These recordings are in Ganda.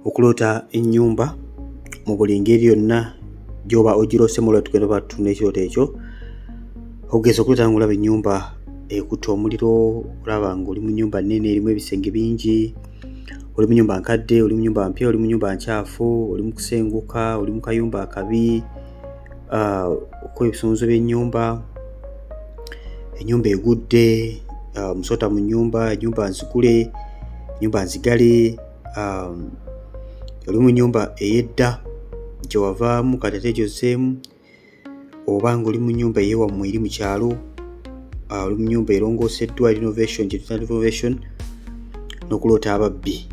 okulota ennyumba mu buli ngeri yonna gyoba ogirose mu lwatu genda batuna ekirooto ekyo. Ogeza okulota ng'olaba ennyumba ekutte omuliro, olaba ng'oli mu nnyumba nnene erimu ebisenge bingi, oli mu nnyumba nkadde, oli mu nnyumba mpya, oli mu nnyumba nkyafu, oli mu kusenguka, oli mu kayumba akabi, okuba ebisunzo by'ennyumba, ennyumba egudde, musota mu nnyumba, ennyumba nzigule, ennyumba nzigale, oli mu nnyumba ey'edda gye wavaamu kati ate gy'ozzeemu, oba ng'oli mu nnyumba ey'ewammwe eri mu kyalo, oli mu nnyumba erongooseddwa renovation, gye tuyita renovation, n'okulota ababbi.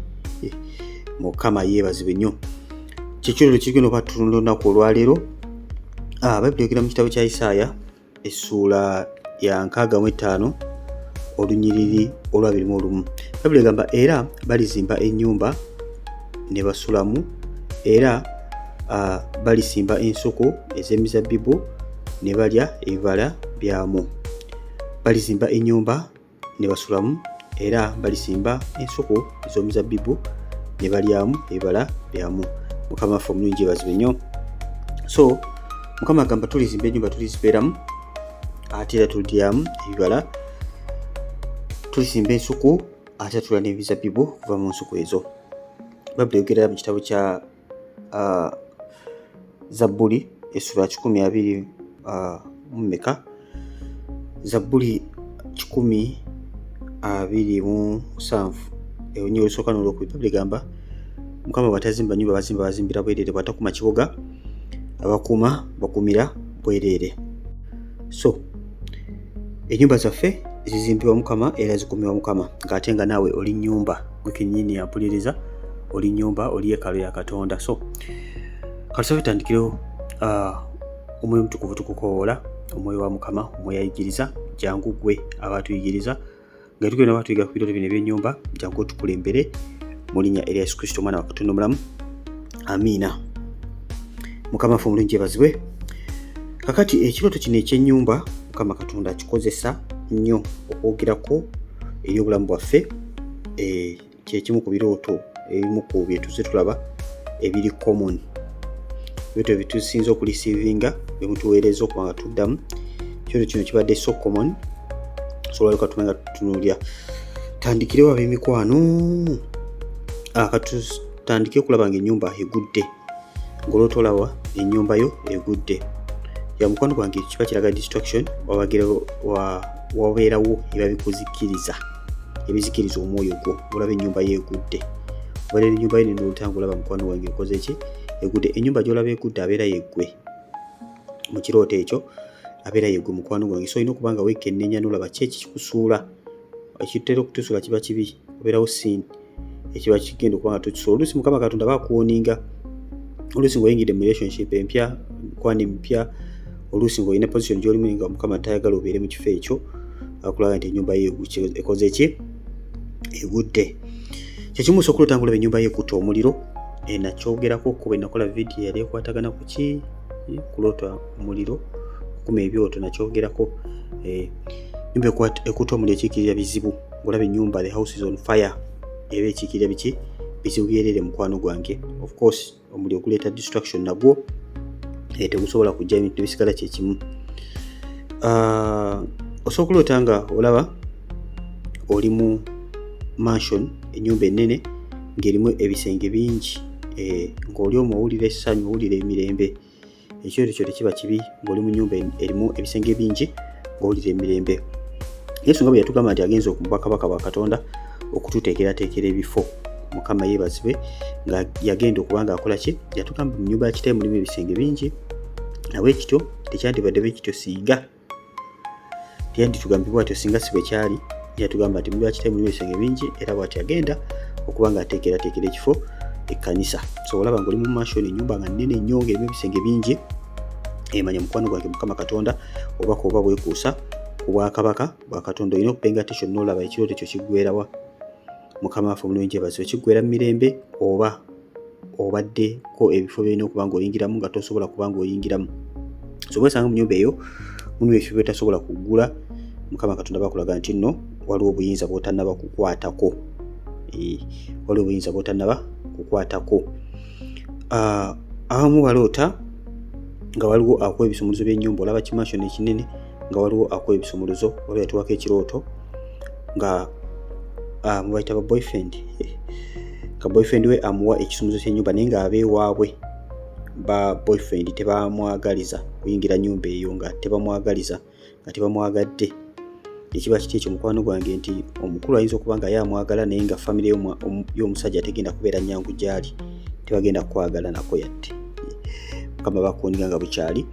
Mukama yeebazibwe nnyo. Kyekirooto kirigenda okubatunula olunaku olwaleero. Bayibuli eyogera mu kitabo kya Isaaya essuula ya 65 olunyiriri olwa 21. Bayibuli egamba era balizimba ennyumba ne basulamu, era balisimba ensuku ez'emizabbibu ne balya ebibala byamu. Balizimba ennyumba ne basulamu, era balisimba ensuku ez'omuzabbibu ne balyamu ebibala byamu. Mukama waffe omulungi yeebazibwe nnyo. So Mukama agamba tulizimba ennyumba tulizibeeramu, ate era tulyamu ebibala, tulisimba ensuku ate tulya n'ebizabbibu okuva mu nsuku ezo. Bayibuli eyogera mu kitabo kya Zabbuli essuula 120 mmeka, Zabbuli 127 ewonye olusooka n'olwokubiri. Bayibuli egamba Mukama bw'atazimba nnyumba bazimbira bwereere, bw'atakuma kibuga abakuuma bakuumira bwereere. So ennyumba zaffe zizimbibwa Mukama era zikuumibwa Mukama, ng'ate nga naawe oli nnyumba, gwe kennyini ampuliriza, oli nnyumba, oli yeekaalu ya Katonda. So katusooke tutandikirewo omwoyo omutukuvu tukukoowoola, omwoyo wa Mukama, omwoyo ayigiriza, jangu gwe abatuyigiriza nga tugenda batuyiga ku birooto bino eby'ennyumba, jangu otukulembere mu linnya erya Yesu Kristo omwana wa Katonda omulamu. Amiina. Mukama waffe omulungi yeebazibwe. Kakati ekirooto kino eky'ennyumba Mukama Katonda akikozesa nnyo okwogerako eri obulamu bwaffe. Kyekimu ku birooto ebimu ku bye tuzze tulaba ebiri common, ebirooto bye tusinza okulisiivinga bye mutuweereza okuba nga tuddamu. Ekirooto kino kibadde so common, so olwaleero katumenga tutunuulira. Tandikirewo ab'emikwano. Katutandike okulaba ng'ennyumba egudde, ng'olwota olaba ennyumba yo egudde. Ya mukwano gwange kiba kiraga distraction, wabeerawo ebiba bikuzikiriza, ebizikiriza omwoyo gwo, olaba ennyumba yo egudde. Obalera ennyumba yo n'olutanga olaba mukwano gwange ekoze ki? Egudde. Ennyumba gy'olaba egudde abeera yeggwe. Mu kirooto ekyo abeera yeggwe mukwano gwange. So olina okuba nga weekennenya n'olaba ki ekikusuula. Ekitera okutusuula kiba kibi, obeerawo sin ekiba kigenda okuba nga tukisobola. Oluusi Mukama Katonda baakuwoninga, oluusi ng'oyingidde mu relationship empya, mukwano mpya, oluusi ng'olina position gy'olimu nga Mukama tayagala obeere mu kifo ekyo, akulaga nti ennyumba ye ekoze ki? Egudde. Kyekimu osobola okulota ng'olaba ennyumba ye ekutte omuliro. Nakyogerako kuba nakola vidiyo yali ekwatagana ku ki? Kulota omuliro, okukuma ebyoto, nakyogerako. Ennyumba ekutte omuliro ekiikirira bizibu, ng'olaba ennyumba, the house is on fire, eba ekiikirira biki? Bizibu byerere mukwano gwange. Of course omuliro guleeta distraction nagwo, tegusobola kujja ebintu bisigala kyekimu. Osobola okulota nga olaba oli mu mansion, ennyumba ennene ng'erimu ebisenge bingi, ng'oli omwo owulira essanyu, owulira emirembe. Ekirooto kyo tekiba kibi ng'oli mu nnyumba erimu ebisenge bingi ng'owulira emirembe. Yesu nga bwe yatugamba nti agenze okuba kabaka wa Katonda okututeekerateekera ebifo. Mukama yeebazibwe nga yagenda okuba ng'akola ki? Yatugamba mu nnyumba ya Kitaawe mulimu ebisenge bingi, nawe ekityo tekyandibadde bwe kityo singa teyanditugambibwa atyo, singa si bwe kyali. Yatugamba nti mu nnyumba ya Kitaawe mulimu ebisenge bingi, era bw'atyo agenda okuba ng'ateekerateekera ekifo ekkanisa. So olaba ng'oli mu mansion, ennyumba nga nnene nnyo ng'erimu ebisenge bingi, emanya mukwano gwange Mukama Katonda obubaka oba bwekuusa ku bwakabaka bwa Katonda. Olina okupenga attention n'olaba ekirooto ekyo kiggweerawa. Mukama waffe omulungi yeebazibwe. Kiggweera mu mirembe oba obaddeko ebifo byolina okuba ng'oyingiramu nga tosobola kuba ng'oyingiramu. So bwesanga mu nnyumba eyo mulimu ebifo by'otasobola kuggula, Mukama Katonda bakulaga nti nno waliwo obuyinza bw'otannaba kukwatako. waliwo obuyinza bw'otannaba kukwatako. Abamu baloota nga waliwo akuwa ebisumuluzo by'ennyumba, olaba kimansion ekinene nga waliwo akuwa ebisumuluzo, waliwo yatuwako ekirooto nga mubayita ba boyfriend ka boyfriend we amuwa ekisumuluzo ky'ennyumba naye nga abeewaabwe ba boyfriend tebamwagaliza kuyingira nnyumba eyo, nga tebamwagaliza, nga tebamwagadde. Ekiba kiti ekyo mukwano gwange nti omukulu ayinza okuba nga yamwagala naye nga famire y'omusajja tegenda kubeera nnyangu gyali, tebagenda kukwagala nako yadde. Mukama bakuwonera nga bukyali,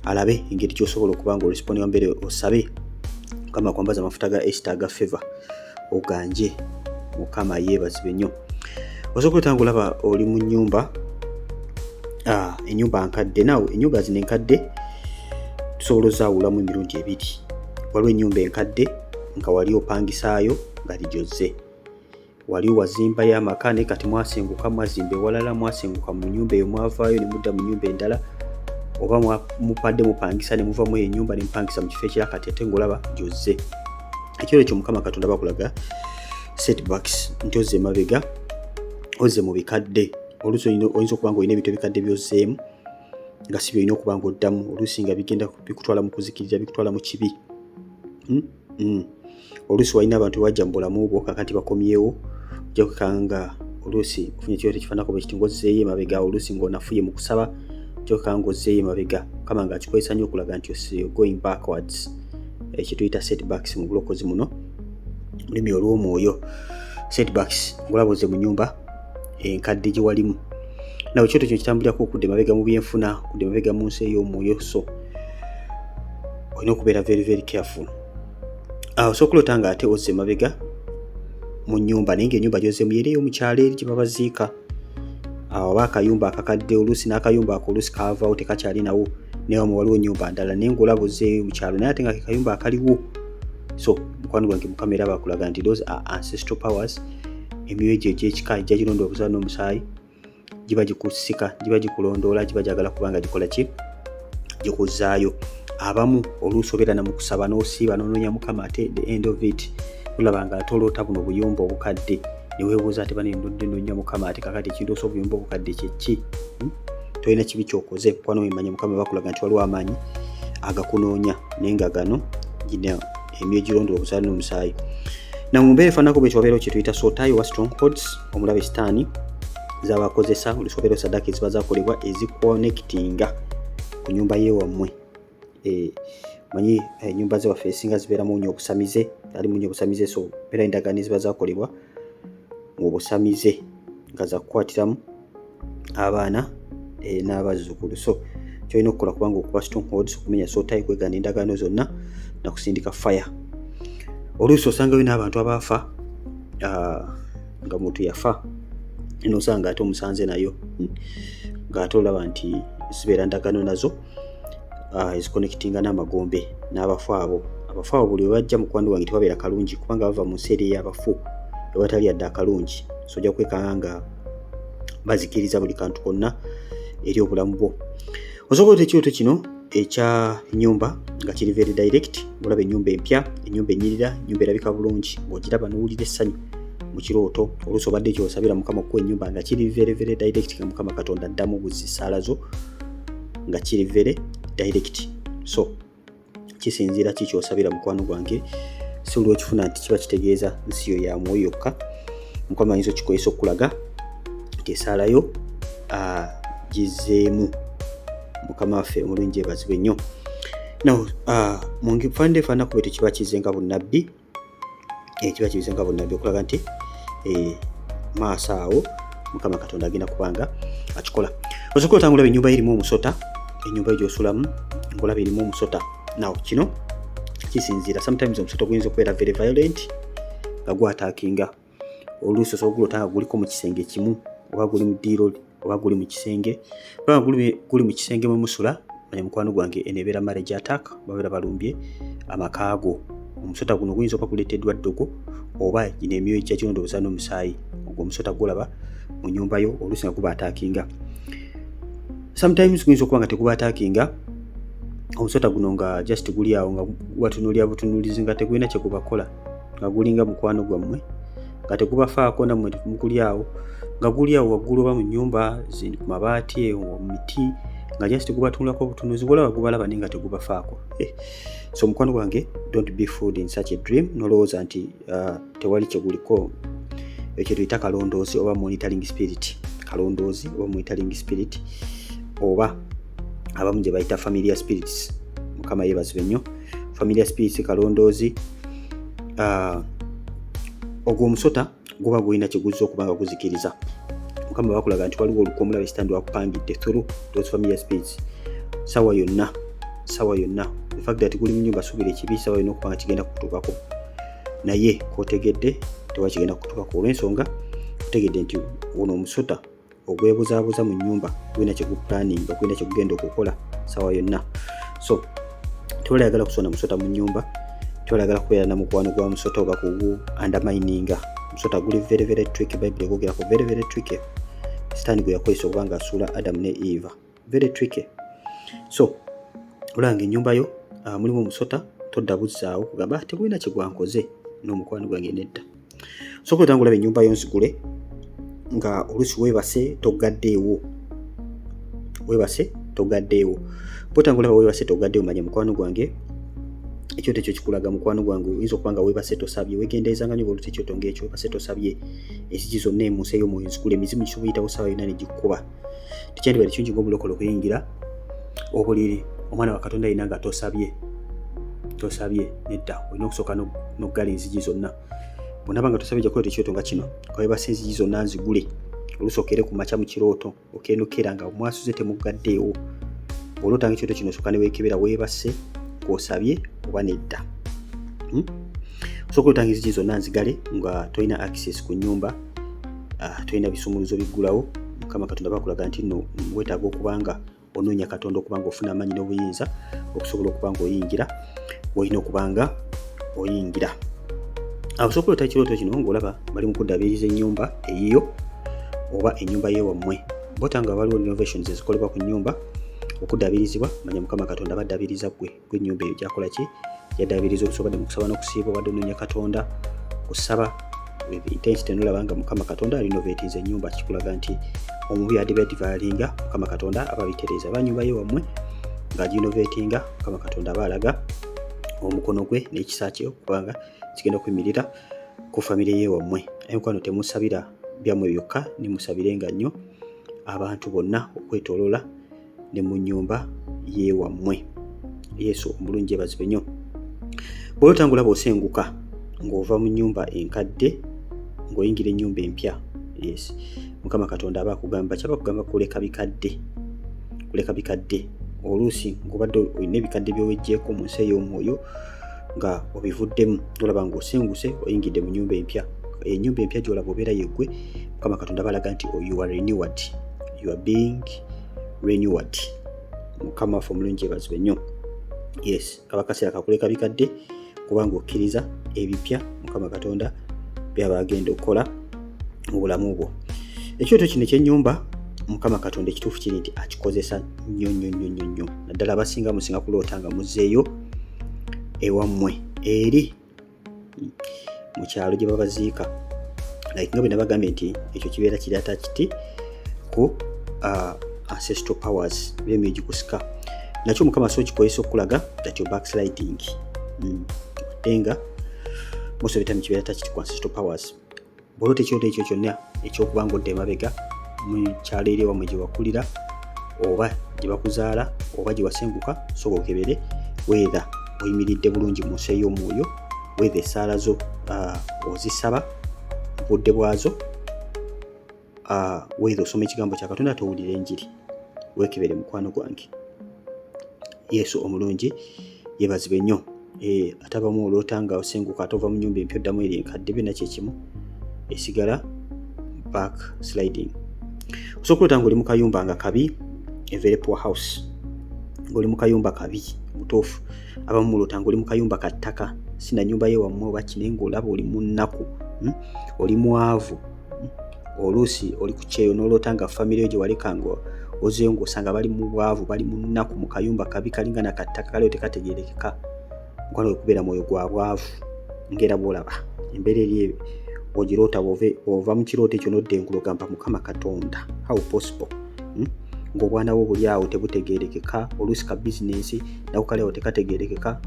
alabe engeri gy'osobola okuba nga oresponde mbere osabe Mukama kwambaza amafuta ga Esther aga favor oganje. Mukama yeebazibwe nnyo. Osobola okutangula olaba oli mu nnyumba, ennyumba nkadde. Naawe ennyumba zino enkadde tusobola ozaawulamu emirundi ebiri. Waliwo ennyumba enkadde nga wali opangisaayo nga lijozze, wali wazimba y'amaka naye kati mwasenguka mwazimba ewalala, mwasenguka mu nnyumba eyo mwavaayo ne mudda mu nnyumba endala, oba mupadde mupangisa ne muva mu eyo ennyumba ne mupangisa mu kifo ekirala, kati ate ng'olaba gyozze. Ekiro ekyo Mukama Katonda bakulaga setbacks, nti ozze emabega, ozze mu bikadde. Oluusi oyinza okuba nga olina ebintu ebikadde byozzeemu nga si byolina okuba nga oddamu, oluusi nga bigenda bikutwala mu kuzikirira, bikutwala mu kibi. Oluusi walina abantu bajja mu bulamu bwo kakati bakomyewo, ojja kukanga oluusi ofunye ekiro tekifaanako bwe kiti ng'ozzeeyo emabega, oluusi ng'onafuye mu kusaba ojja kukanga ng'ozzeeyo emabega. Mukama nga akikozesa nnyo okulaga nti going backwards, ekyo tuyita setbacks mu bulokozi muno, mulimi olw'omwoyo. Setbacks ng'olaba ozze mu nnyumba enkadde gye walimu. Nawe ekyoto kino kitambulirako okudda emabega mu byenfuna, okudda emabega mu nsi ey'omwoyo, so olina okubeera very very careful. Osobola okuloota nga ate ozze emabega mu nnyumba naye ng'ennyumba gy'ozzeemu yeri eyo mu kyalo eri gye babaziika, oba akayumba akakadde, oluusi n'akayumba ako oluusi kaavaawo tekakyali nawo, naye wamwe waliwo ennyumba ndala naye ng'olaba ozzeeyo mu kyalo naye ate nga akayumba akaliwo. So mukwano gwange Mukama era bakulaga nti those are ancestral powers, emyoyo gye egy'ekika ejja gironda obuzaale n'omusaayi, giba gikusika, giba gikulondoola, giba gyagala kubanga gikola ki, gikuzzaayo. Abamu oluusi obeera na mu kusaba n'osiiba n'onoonya Mukama, ate the end of it olaba nga ate oloota buno obuyumba obukadde ne weebuuza ate bane ndodde noonya Mukama, ate kakati ekintu osa obuyumba obukadde kye ki? Tolina kibi kyokoze. Mukwano wemanya Mukama bakulaga nti waliwo amaanyi agakunoonya naye nga gano gina emyoyo girondoola obuzaale n'omusaayi. Na mu mbeera efaanako bwe kiwabeerawo kye tuyita sotayi oba strongholds, omulabe sitaani z'abakozesa olusobeera saddaaka eziba zakolebwa eziconnectinga ku nnyumba y'ewammwe. Manyi ennyumba z'ewaffe esinga zibeeramu nnyo obusamize, alimu nnyo obusamize, so mbeera endagaano eziba zakolebwa mu busamize nga za kukwatiramu abaana n'abazzukulu. So kyolina okukola kubanga okuba strongholds, okumenya sotayi, kwegaana endagaano zonna na kusindika fire. Oluusi osangayo n'abantu abaafa nga muntu yafa n'osanga ate omusanze nayo ng'ate olaba nti zibeera ndagaano nazo eziconnectinga n'amagombe n'abafu abo. Abafu abo buli we bajja mukwano wange tebabeera kalungi kubanga bava mu nsi eri ey'abafu ewatali yadde akalungi, so ojja kwekanga nga bazikiriza buli kantu konna eri obulamu bwo. Osobola okuleeta ekyoto kino ekya nnyumba nga kiri very direct, olaba ennyumba empya, ennyumba enyirira, ennyumba erabika bulungi, ng'ogiraba n'owulira essanyu mu kirooto. Oluusi obadde kyosabira Mukama okuwa ennyumba nga kiri very very direct, nga Mukama Katonda addamu buzzi ssaala zo nga kiri very direct. So kisinziira ki kyosabira mukwano gwange, si buli okifuna nti kiba kitegeeza nsi yo ya mwoyo yokka. Mukama ayinza okikoyesa okulaga nti essaala yo gizzeemu. Mukama waffe omulungi yeebazibwe nnyo. Now mu nfaanana efaanako bwe tekiba kizenga bunnabbi, kiba kizenga bunnabbi okulaga nti maaso awo Mukama Katonda agenda kubanga akikola. Osobola otangula ennyumba erimu omusota, ennyumba gy'osulamu ng'olaba erimu omusota. Now kino kisinziira, sometimes omusota guyinza okubeera very violent nga gwataakinga. Oluusi osobola okulota nga guliko mu kisenge kimu, oba guli mu ddiiro, oba guli mu kisenge. Oba guli mu kisenge mwe musula, manya mukwano gwange eneebeera marriage attack, babeera balumbye amaka go. Omusota guno guyinza okuba guleeteddwa ddogo oba gino emyoyo egya gironda obuzaale n'omusaayi. Ogwo omusota gwolaba mu nnyumba yo oluusi nga guba attackinga. Sometimes guyinza okuba nga teguba attackinga, omusota guno nga just guli awo nga watunuulira butunuulizi nga tegulina kye gubakola, nga gulinga mukwano gwammwe nga tegubafaako nammwe muguli awo nga guli awo waggulu oba mu nnyumba ku mabaati mu miti nga just tegubatunulako obutunuzi bulaba gubalaba naye nga tegubafaako. So mukwano gwange, don't be fooled in such a dream. Nolowooza nti tewali kyeguliko. Ekyo tuyita kalondoozi oba monitoring spirit. Kalondoozi oba monitoring spirit oba abamu gye bayita familiar spirits. Mukama yeebazibwe nnyo. Familiar spirits, kalondoozi, ogwo omusota guba gulina kye guzza okuba nga guzikiriza. Mukama bakulaga nti waliwo olukwa omulaba ekitandi wakupangidde through those familiar spirits. Sawa yonna the fact that guli mu nnyumba suubira ekibi sawa yonna okuba nga kigenda kukutuukako, naye kotegedde tewa kigenda kukutuukako olw'ensonga otegedde nti ono omusota ogwebuzaabuza mu nnyumba gulina kye gupulaninga, gulina kye gugenda okukola sawa yonna. So tewalayagala kusona musota mu nnyumba, tewalayagala kubeera na mukwano gwa musota oba kugu undermininga. Musota guli very very tricky. Bible egogerako very very tricky. Sitaani gwe yakozesa okuba nga asuula Adam ne Eva, very tricky. So olanga ennyumba yo mulimu omusota, todda buzzaawo kugamba tegulina kye gwankoze n'omukwano gwange nedda. So kwetanga olaba ennyumba yo nzigule nga oluusi weebase togaddeewo, kwetanga olaba weebase togaddeewo, manya mukwano gwange ekyo tekyo kikulaga mukwano gwange oyinza okuba nga weebase tosabye, wegendeezanga nnyo oluusi ekyoto ng'ekyo weebase tosabye, enzigi zonna emunsi ey'omwoyo nzigule, emizimu gisobola oyitawo ssaawa yonna ne gikkuba. Tekyandibadde kirungi ng'omulokole okuyingira obuliri omwana wa Katonda yina nga tosabye nedda, olina okusooka n'oggala enzigi zonna. Bw'onaaba nga tosabye jakola ekyoto nga kino nga weebase enzigi zonna nzigule, oluusi okere ku makya mu kirooto okendokera nga mwasuze temuggaddeewo. Bw'olootanga ekyoto kino osooka ne weekebera weebase kw'osabye oba nedda. Osooka olutanga enzigi zonna nzigale nga tolina access ku nnyumba, tolina bisumuluzo biggulawo. Mukama Katonda bakulaga nti nno weetaaga okuba nga onoonya Katonda okuba nga ofuna amanyi n'obuyinza okusobola okuba nga oyingira olina okuba nga oyingira. Osooka olota ekirooto kino ng'olaba bali mu kuddabiriza ennyumba eyiyo oba ennyumba y'ewammwe. Bw'otanga waliwo renovations ezikolebwa ku nnyumba okuddabirizibwa, manya Mukama Katonda baddabiriza gwe ennyumba eyo gyakola ki, yaddabiriza okusobodde mu kusaba n'okusiiba obadde onoonya Katonda kusaba intensity n'olaba nga Mukama Katonda alinovatinze ennyumba, kikulaga nti omubi adibadivaalinga Mukama Katonda ababitereeza ba nnyumba y'ewammwe ng'aginovatinga. Mukama Katonda abaalaga omukono gwe n'ekisa kye okubanga kigenda okuyimirira ku famire y'ewammwe. Enkwano temusabira byammwe byokka, nimusabirenga nnyo abantu bonna okwetooloola ne mu nnyumba y'ewammwe. Yesu omulungi yeebazibwe nnyo. Bw'olotanga olaba osenguka ng'ova mu nnyumba enkadde ng'oyingira ennyumba empya, yes, Mukama Katonda aba akugamba kyaba kugamba kuleka bikadde. Oluusi ng'obadde olina ebikadde by'oweggyeko mu nsi ey'omwoyo nga obivuddemu, olaba ng'osenguse oyingidde mu nnyumba empya. Ennyumba empya gy'olaba obeera yeggwe, Mukama Katonda balaga nti you are renewed, you are being renewed. Mukama waffe omulungi yeebazibwe nnyo. Yes, kaba kaseera kakuleka bikadde kubanga okkiriza ebipya Mukama Katonda byaba agenda okukola mu bulamu bwo. Ekyoto kino ekyennyumba Mukama Katonda ekituufu kiri nti akikozesa nnyo. Naddala abasinga musinga kuloota nga muzzeeyo ewammwe eri mu kyalo gye babaziika. Like nga bwe nabagambye nti ekyo kibeera kiri ata kiti ku ancestral powers byemyo gikusika. Nakyo Mukama so kikozesa okulaga that you backsliding. Denga most of the time kibeera kiti ku ancestral powers. Bw'oloota ekyoto ekyo kyonna ekyokuba ng'odda emabega mu kyalo eri ewammwe gye wakulira oba gye bakuzaala oba gye wasenguka, sobola okebere weetha oyimiridde bulungi mu nsi ey'omwoyo, weetha essaala zo ozisaba mu budde bwazo, weetha osoma ekigambo kya Katonda towulira enjiri, weekebere mukwano gwange. Yesu omulungi yeebazibwe nnyo. Ate abamu oloota nga osenguka ate ova mu nnyumba empya oddamu eri enkadde, byonna kyekimu, esigala back sliding. Osobola okuloota ng'oli mu kayumba nga kabi, a very poor house, ng'oli mu kayumba kabi mutuufu. Abamu muloota ng'oli mu kayumba ka ttaka, si na nnyumba y'ewammwe oba kine, ng'olaba oli mu nnaku, oli mwavu, oluusi oli ku kyeyo n'oloota nga famire yo gye waleka nga ozeeyo ng'osanga bali mu bwavu, bali mu nnaku mu kayumba kabi kalinga na kattaka kaliyo tekategeerekeka. Mukwano wekubeera mwoyo gwa bwavu ng'era bw'olaba embeera eri ogirota ova mu kirooto ekyo n'oddengulo ogamba Mukama Katonda, how possible? Ng'obwana bwo buli awo tebutegeerekeka, oluusi ka bizinesi nako kali awo tekategeerekeka,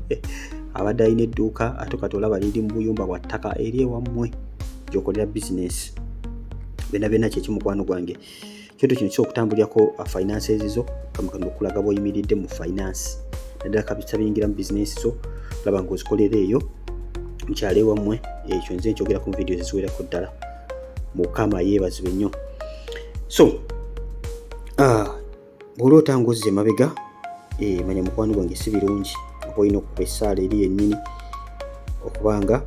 abadde alina edduuka ate kati olaba liri mu buyumba bwa ttaka eri ewammwe gy'okolera bizinesi. Byonna kye kimukwano gwange. Kintu kino ky'okutambulirako finances zo, Katonda okulaga bw'oyimiridde mu finance. Naddala kabisa biyingira mu bizinesi zo, laba ng'ozikolera eyo mukyalo ewammwe. Ekyo nze nkyogera ku video eziwerako ddala. Mukama yeebazibwe nnyo. So, bw'oloota ng'ozze emabega, manya mukwano gwange si birungi. Oba olina okuba essaala eri yennyini okubanga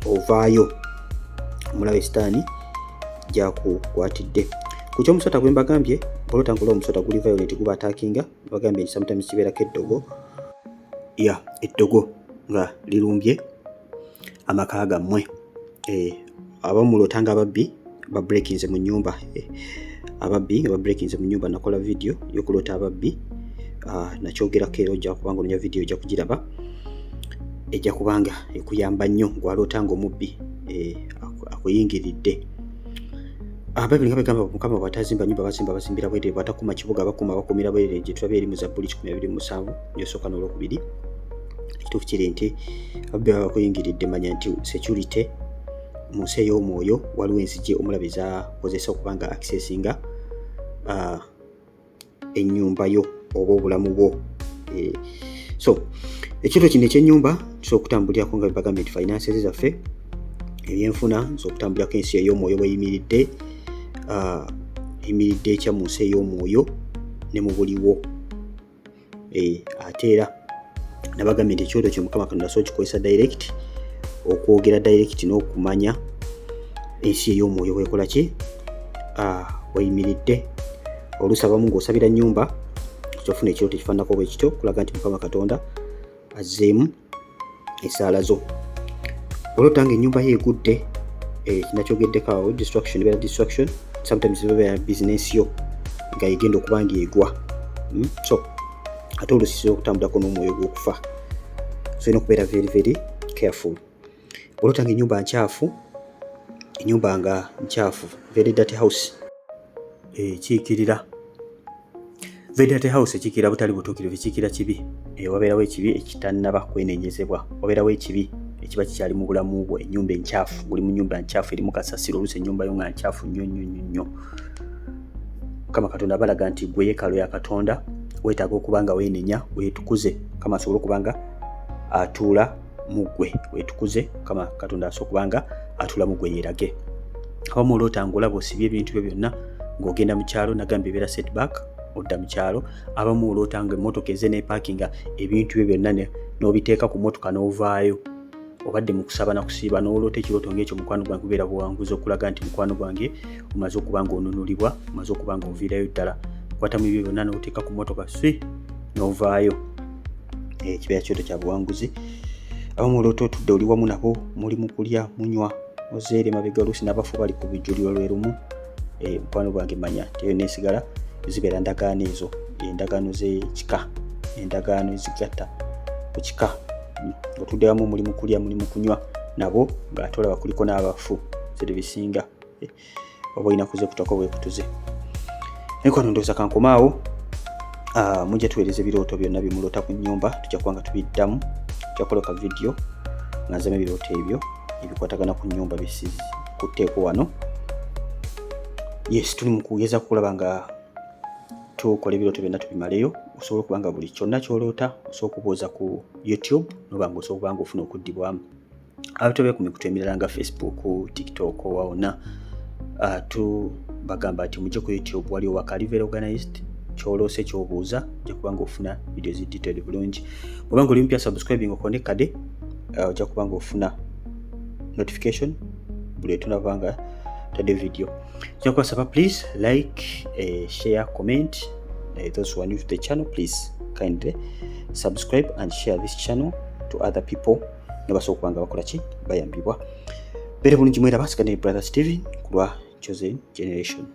ovaayo omulabe sitaani gyakukwatidde. Ku ky'omusota gwe mbagambye, bw'oloota ng'olaba omusota guli violent guba attackinga, mbagambye nti sometimes kibeerako eddogo nga lirumbye amaka gammwe. Abamu mulootanga ababbi babreakinze mu nnyumba. Ababbi babreakinze mu nnyumba, nakola video y'okuloota ababbi. Nakyogerako era ojja kubanga ononya video ojja kugiraba. Ejja kubanga ekuyamba nnyo gw'aloota ng'omubbi akuyingiridde. Ababbi nga bagamba Mukama bw'atazimba nnyumba bazimbira bwereere, bw'atakuma kibuga bakumira bwereere, gye tulaba eri mu Zabbuli 127 y'osooka n'olwokubiri. Ekituufu kiri nti ababbi baba bakuyingiridde, manya nti security mu nsi ey'omwoyo waliwo enzigi omulabe zakozesa okubanga accessinga ennyumba yo oba obulamu bwo. So ekiro kino ekyennyumba ky'okutambulirako nga bagambye nti finances zaffe, ebyenfuna z'okutambulirako ensi ey'omwoyo bw'eyimiridde, eyimiridde ekya mu nsi ey'omwoyo ne mu buliwo. Ate era nabagambye nti ekyoto kyo Mukama Katonda so kikozesa direct, okwogera direct n'okumanya ensi ey'omwoyo bwekola ki, weyimiridde. Oluusi abamu ng'osabira nnyumba kyofuna ekyoto ekifaananako bwe kityo, kulaga nti Mukama Katonda azzeemu essaala zo. Oloota nga ennyumba ye egudde, kinakyogeddeko awo, distraction ebeera distraction, sometimes ebeera business yo nga egenda okuba nga egwa. So ate oluusi kisobola okutambulako n'omwoyo gw'okufa, so olina okubeera very very careful. Oloota nga ennyumba nkyafu, very dirty house, kiikirira. Very dirty house ekiikirira butali butuukirivu, ekiikirira kibi. Wabeerawo ekibi ekitannaba kwenenyezebwa, wabeerawo ekibi ekiba kikyali mu bulamu bwo. Ennyumba enkyafu, oli mu nnyumba nkyafu erimu kasasiro, oluusi ennyumba yo nga nkyafu nnyo. Mukama Katonda abalaga nti gwe yeekaalu ya Katonda, weetaaga okuba nga weenenya, weetukuze, Mukama asobole okuba nga atuula mu ggwe. Weetukuze, Mukama Katonda asobole okuba nga atuula mu ggwe yeerage. Abamu oloota ng'olaba osibye ebintu byo byonna ng'ogenda mu kyalo, nagambye ebeera setback, odda mu kyalo. Abamu oloota nga emmotoka ezze n'epaakinga ebintu byo byonna n'obiteeka ku mmotoka n'ovaayo. Obadde mu kusaba na kusiiba n'oloota ekirooto ng'ekyo, mukwano gwange kubeera buwanguzi okulaga nti mukwano gwange omaze okuba ng'onunulibwa, omaze okuba ng'oviirayo ddala. Kwatamu ebyo byonna n'oteeka ku mmotoka n'ovaayo. Kibeera kyoto kya buwanguzi. Abamu oloota otudde oli wamu nabo, muli mu kulya munywa, ozeere mabega, oluusi n'abafu bali ku bijjuliro lwe lumu. Mukwano gwange manya teyo neesigala zibeera ndagaano ezo, endagaano z'ekika, endagaano ezigatta ku kika. Otudde wamu muli mu kulya, muli mu kunywa nabo, ng'ate olaba kuliko n'abafu ziri bisinga. Oba olina kuze kutako bwekutuze. Enkwano ndowooza kankomaawo. Mujja tuweereza ebirooto byonna bye muloota ku nnyumba, tujja kuba nga tubiddamu. Tujja kukola ka video nga nzemu ebirooto ebyo ebikwatagana ku nnyumba kutteeko wano. Yes, tuli mu kugeza kulaba nga tukola ebirooto byonna tubimaleyo. Osobola okuba nga buli kyonna ky'oloota osobola okubuuza ku YouTube, noba nga osobola okuba nga ofuna okuddibwamu. Abatobe ku mikutu emirala nga Facebook, TikTok, wawona tubagamba nti mujje ku YouTube, waliwo wakali very organized, ky'oloose ky'obuuza ojja kuba nga ofuna video zi detailed bulungi. Bw'oba nga oli mpya, subscribing okone kade, ojja kuba nga ofuna notification buli tunava nga tadde video. Ojja kubasaba please like, share, comment. Those who are new to the channel, please kindly subscribe and share this channel to other people. Nebasobola okuba nga bakola ki, bayambibwa. Beere bulungi mwera basigadde Brother Steven ku lwa Chosen Generation.